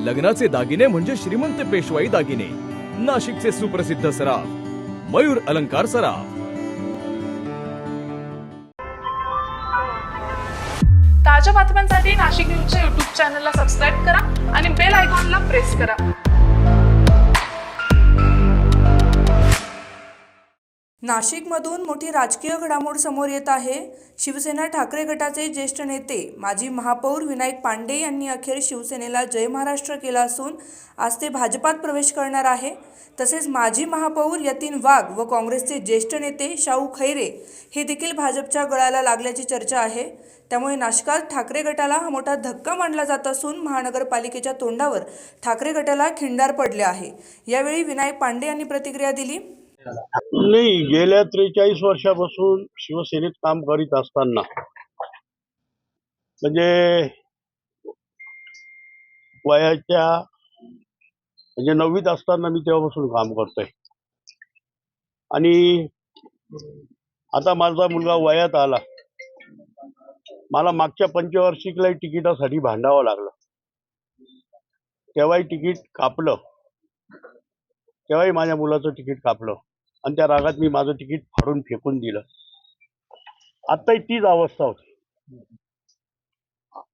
लग्नाचे दागिने म्हणजे श्रीमंत पेशवाई दागिने, नाशिकचे सुप्रसिद्ध सराफ मयूर अलंकार सराफ। ताज्या बातम्यांसाठी नाशिक न्यूजच्या YouTube चॅनलला सबस्क्राईब करा आणि बेल आयकॉनला प्रेस करा। नाशिकमधून मोठी राजकीय घडामोड समोर येत आहे। शिवसेना ठाकरे गटाचे ज्येष्ठ नेते माजी महापौर विनायक पांडे यांनी अखेर शिवसेनेला जय महाराष्ट्र केला असून आज ते भाजपात प्रवेश करणार आहे। तसेच माजी महापौर यतीन वाघ व काँग्रेसचे ज्येष्ठ नेते शाहू खैरे हे देखील भाजपच्या गळाला लागल्याची चर्चा आहे। त्यामुळे नाशिकात ठाकरे गटाला हा मोठा धक्का मानला जात असून महानगरपालिकेच्या तोंडावर ठाकरे गटाला खिंडार पडले आहे। यावेळी विनायक पांडे यांनी प्रतिक्रिया दिली। नाही, गेल्या 43 वर्षापासून शिवसेनेत काम करीत असताना म्हणजे वयाच्या 9वीत असताना मी तेव्हापासून काम करतोय आणि आता माझा मुलगा वयात आला, मला मागच्या पंचवार्षिकलाही तिकिटासाठी भांडावं लागलं। तेव्हाही तिकीट कापलं, तेव्हाही माझ्या मुलाचं तिकीट कापलं आणि त्या रागात मी माझं तिकीट फाडून फेकून दिलं। आत्ताही तीच अवस्था होती,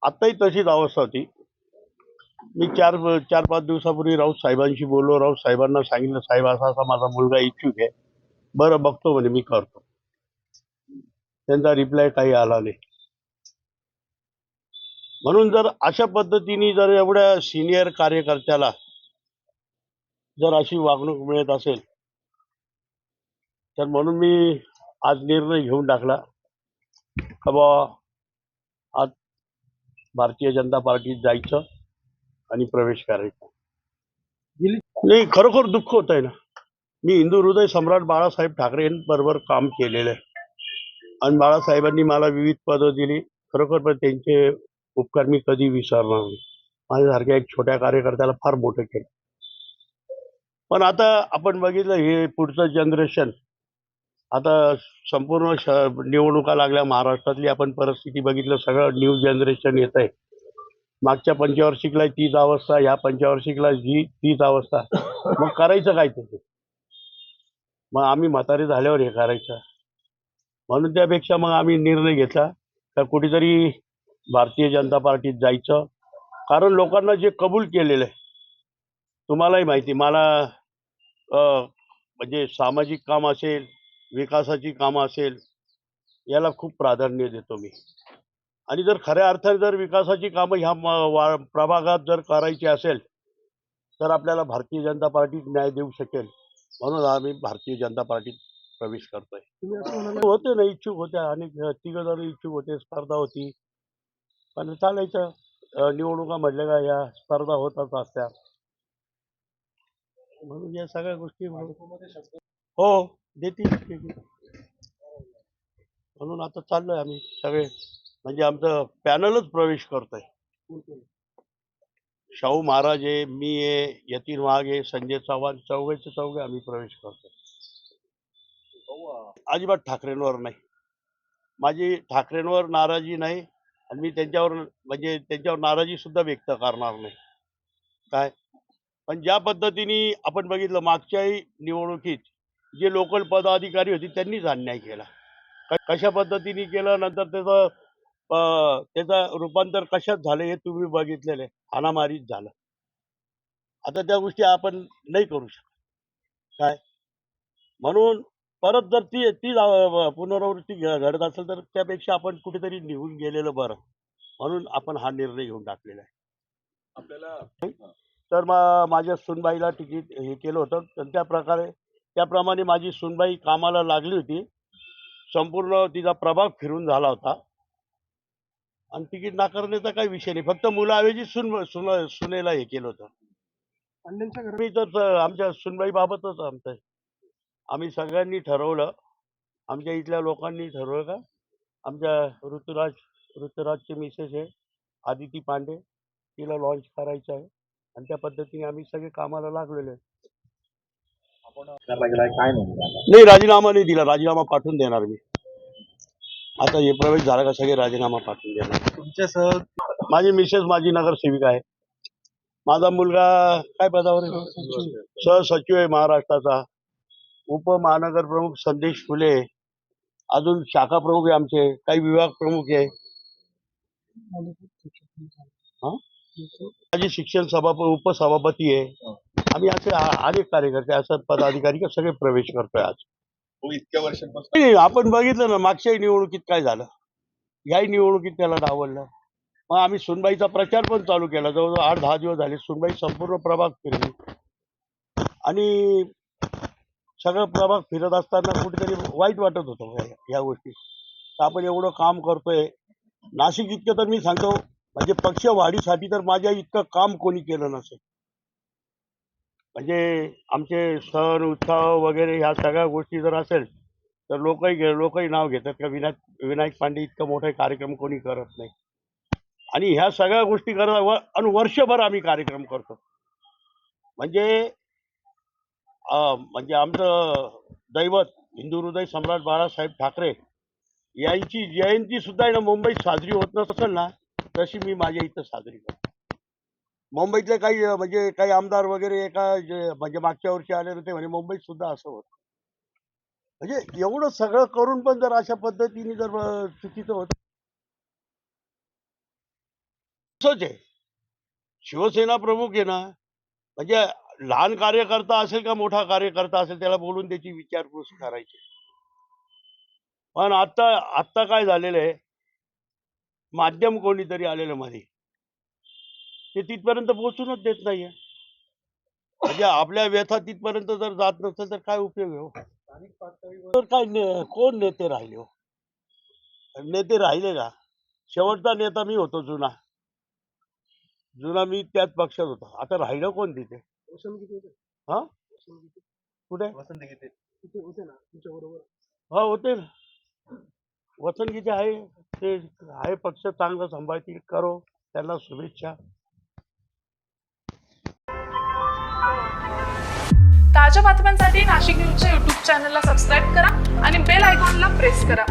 आत्ताही तशीच अवस्था होती। मी चार 5 दिवसापूर्वी राऊत साहेबांशी बोललो, राऊत साहेबांना सांगितलं, साहेब असा असा माझा मुलगा इच्छुक आहे, बरं बघतो म्हणे मी करतो। त्यांचा रिप्लाय काही आला नाही। म्हणून जर अशा पद्धतीने जर एवढ्या सिनियर कार्यकर्त्याला जर अशी वागणूक मिळत असेल तर म्हणून मी आज निर्णय घेऊन टाकला का बाबा आज भारतीय जनता पार्टीत जायचं आणि प्रवेश करायचा। नाही, खरोखर दुःख होत आहे ना। मी हिंदू हृदय सम्राट बाळासाहेब ठाकरे यांबरोबर काम केलेलं आहे आणि बाळासाहेबांनी मला विविध पदं दिली, खरोखर पण त्यांचे उपकार मी कधी विसरणार नाही। माझ्यासारख्या एक छोट्या कार्यकर्त्याला फार मोठं केलं। पण आता आपण बघितलं हे पुढचं जनरेशन, आता संपूर्ण निवडणुका लागल्या महाराष्ट्रातली, आपण परिस्थिती बघितलं, सगळं न्यू जनरेशन येत आहे। मागच्या पंचवार्षिकला तीच अवस्था, ह्या पंचवार्षिकला तीच अवस्था, मग करायचं काय ते? मग आम्ही म्हातारे झाल्यावर हे करायचं। म्हणून त्यापेक्षा मग आम्ही निर्णय घेतला का कुठेतरी भारतीय जनता पार्टीत जायचं, कारण लोकांना जे कबूल केलेलं आहे, तुम्हालाही माहिती, मला म्हणजे सामाजिक काम असेल, विकासाची कामं असेल, याला खूप प्राधान्य देतो मी। आणि जर खऱ्या अर्थाने जर विकासाची कामं ह्या प्रभागात जर करायची असेल तर आपल्याला भारतीय जनता पार्टी न्याय देऊ शकेल, म्हणून आम्ही भारतीय जनता पार्टीत प्रवेश करतोय। होते ना, इच्छुक होत्या, अनेक 3 जण इच्छुक होते, स्पर्धा होती, पण चालायचं। निवडणुका म्हटल्या का या स्पर्धा होतच असत्या, म्हणून या सगळ्या गोष्टी हो देतील। म्हणून आता चाललोय आम्ही सगळे, म्हणजे आमचं पॅनलच प्रवेश करतोय। शाहू महाराज आहे, मी आहे, यतीन वाघ आहे, संजय चव्हाण, चौघे आम्ही प्रवेश करतोय। अजिबात ठाकरेंवर नाही, माझी ठाकरेंवर नाराजी नाही आणि मी त्यांच्यावर नाराजी सुद्धा व्यक्त करणार नाही। काय पण ज्या पद्धतीने आपण बघितलं मागच्याही निवडणुकीत जे लोकल पदाधिकारी होते त्यांनीच अन्याय केला, कशा पद्धतीने केलं, नंतर त्याचं रूपांतर कशात झालं हे तुम्ही बघितलेलं आहे, हाणामारीच झालं। आता त्या गोष्टी आपण नाही करू शकत। काय म्हणून परत जर ती पुनरावृत्ती घडत असेल तर त्यापेक्षा आपण कुठेतरी निघून गेलेलं बरं, म्हणून आपण हा निर्णय घेऊन टाकलेला आहे। आपल्याला तर माझ्या सुनबाईला तिकीट हे केलं होतं, तर त्याप्रमाणे माझी सुनबाई कामाला लागली होती, संपूर्ण तिचा प्रभाग फिरून झाला होता आणि तिकीट नाकारण्याचा काही विषय नाही, फक्त मुलाऐवजी सुनेला हे केलं होतं। मी तर आमच्या सुनबाई बाबतच आम्ही सगळ्यांनी ठरवलं, आमच्या इथल्या लोकांनी ठरवलं का आमच्या ऋतुराजचे मिसेस आहे आदिती पांडे, तिला लॉन्च करायचं आहे आणि त्या पद्धतीने आम्ही सगळे कामाला लागलेलो आहे। नाही, राजीनामा नाही दिला, राजीनामा पाठवून देणार मी। आता हे प्रवेश झाला का सगळे राजीनामा पाठवून देणार। तुमच्यासह माझी मिसेस माझी नगरसेविका आहे, माझा मुलगा काय पदावर आहे? सहसचिव आहे महाराष्ट्राचा. उपमहानगर प्रमुख संदेश फुले, अजून शाखा प्रमुख आहे आमचे, काही विभाग प्रमुख आहे. माझे शिक्षण सभापती उपसभापती आहे. आम्ही असे अनेक कार्यकर्ते असं पदाधिकारी सगळे प्रवेश करतोय आज. इतक्या वर्षांपासून नाही, आपण बघितलं ना मागच्याही निवडणुकीत काय झालं, याही निवडणुकीत त्याला डावललं. मग आम्ही सुनबाईचा प्रचार पण चालू केला. जवळजवळ 8-10 दिवस झाले सुनबाई संपूर्ण प्रभाग फिरली आणि सगळं प्रभाग फिरत असताना कुठेतरी वाईट वाटत होतं या गोष्टी. तर आपण एवढं काम करतोय नाशिक इतकं, तर मी सांगतो म्हणजे पक्ष वाढीसाठी तर माझ्या इतकं काम कोणी केलं नसेल. म्हणजे आमचे सण उत्सव वगैरे ह्या सगळ्या गोष्टी जर असेल तर लोकही नाव घेतात का विनायक पांडे इतका मोठा कार्यक्रम कोणी करत नाही. आणि ह्या सगळ्या गोष्टी करत आणि वर्षभर आम्ही कार्यक्रम करतो. म्हणजे आमचं दैवत हिंदू हृदय सम्राट बाळासाहेब ठाकरे यांची जयंती सुद्धा आहे ना मुंबईत साजरी होत नसेल ना, तशी मी माझ्या इथं साजरी करतो. मुंबईतले काही आमदार वगैरे म्हणजे मागच्या वर्षी आले होते म्हणे मुंबईत सुद्धा असं होतं. म्हणजे एवढं सगळं करून पण जर अशा पद्धतीने जर चुकीचं होत असंच आहे. शिवसेना प्रमुख आहे ना, म्हणजे लहान कार्यकर्ता असेल का मोठा कार्यकर्ता असेल त्याला बोलून त्याची विचारपूस करायची. पण आता काय झालेलं आहे, माध्यम कोणीतरी आलेलं मध्ये ते तिथपर्यंत पोहोचूनच देत नाहीये. म्हणजे आपल्या व्यथा तिथपर्यंत जर जात नसेल तर काय उपयोग आहे हो? तर काय कोण नेते राहिले हो? नेते राहिले का? शेवटचा नेता मी होतो जुना मी त्याच पक्षात होतो. आता राहिलं कोण तिथे? हा कुठे हा होते ना वसंत गीते आहे. ते आहे पक्ष चांगलं सांभाळतील, करो त्यांना शुभेच्छा. ताज्या बातम्यांसाठी नाशिक न्यूजच्या YouTube चॅनलला सबस्क्राईब करा आणि बेल आयकॉनला प्रेस करा.